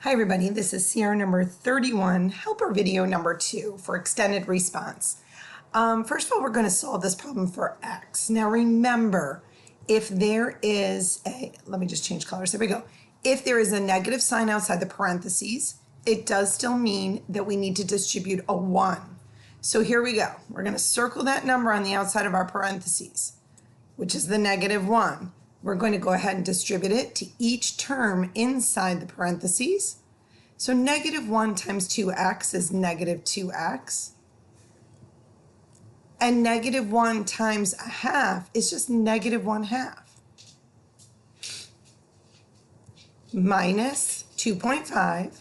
Hi everybody, this is CR number 31, helper video number 2 for extended response. First of all, we're going to solve this problem for x. Now remember, if there is a, let me just change colors, there we go. If there is a negative sign outside the parentheses, it does still mean that we need to distribute a 1. So here we go. We're going to circle that number on the outside of our parentheses, which is the negative 1. We're going to go ahead and distribute it to each term inside the parentheses. So negative 1 times 2x is negative 2x. And negative 1 times a half is just negative 1/2. Minus 2.5.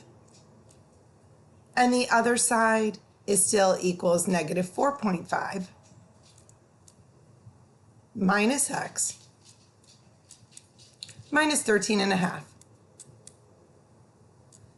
And the other side is still equals negative 4.5 minus x minus 13.5.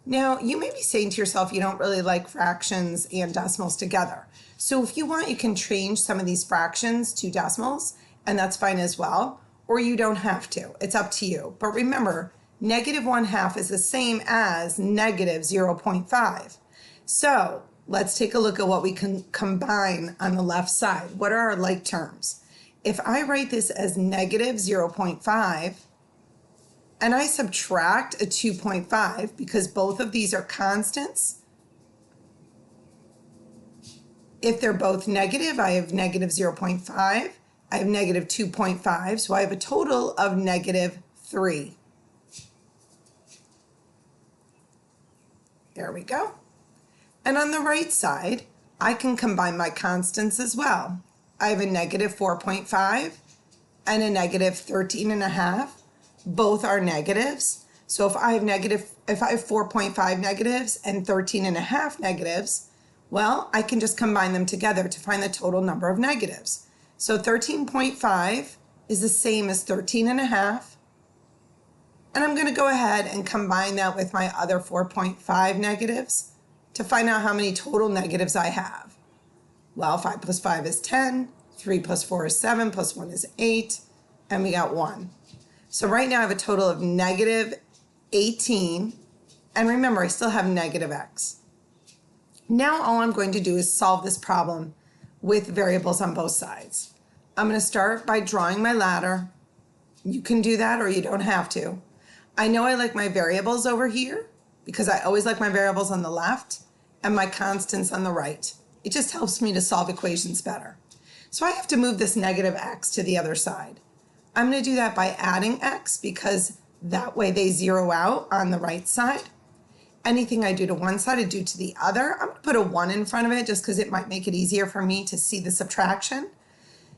Now, you may be saying to yourself, you don't really like fractions and decimals together. So if you want, you can change some of these fractions to decimals, and that's fine as well, or you don't have to. It's up to you. But remember, negative 1/2 is the same as negative 0.5. So let's take a look at what we can combine on the left side. What are our like terms? If I write this as negative 0.5, and I subtract a 2.5 because both of these are constants. If they're both negative, I have negative 0.5. I have negative 2.5, so I have a total of negative 3. There we go. And on the right side, I can combine my constants as well. I have a negative 4.5 and a negative 13.5. Both are negatives. So if I have 4.5 negatives and 13.5 negatives, well, I can just combine them together to find the total number of negatives. So 13.5 is the same as 13.5. And I'm going to go ahead and combine that with my other 4.5 negatives to find out how many total negatives I have. Well, 5 plus 5 is 10, 3 plus 4 is 7, plus 1 is 8, and we got 1. So right now I have a total of negative 18, and remember I still have negative x. Now all I'm going to do is solve this problem with variables on both sides. I'm going to start by drawing my ladder. You can do that or you don't have to. I know I like my variables over here because I always like my variables on the left and my constants on the right. It just helps me to solve equations better. So I have to move this negative x to the other side. I'm going to do that by adding x because that way they zero out on the right side. Anything I do to one side, I do to the other. I'm going to put a 1 in front of it just because it might make it easier for me to see the subtraction.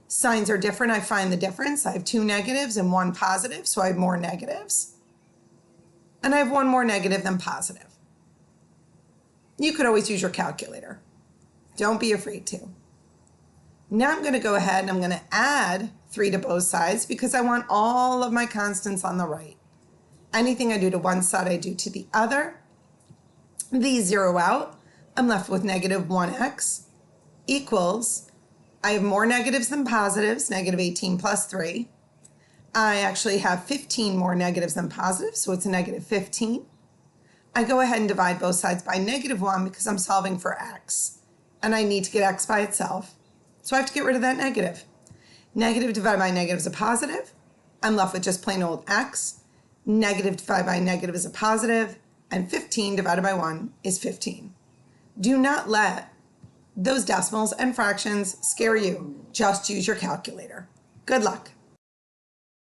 Signs are different. I find the difference. I have 2 negatives and 1 positive, so I have more negatives. And I have 1 more negative than positive. You could always use your calculator. Don't be afraid to. Now I'm going to go ahead and I'm going to add 3 to both sides because I want all of my constants on the right. Anything I do to one side, I do to the other. These zero out. I'm left with negative 1x equals, I have more negatives than positives, negative 18 plus 3. I actually have 15 more negatives than positives, so it's a negative 15. I go ahead and divide both sides by negative 1 because I'm solving for x, and I need to get x by itself. So I have to get rid of that negative. Negative divided by negative is a positive. I'm left with just plain old x. Negative divided by negative is a positive. And 15 divided by 1 is 15. Do not let those decimals and fractions scare you. Just use your calculator. Good luck.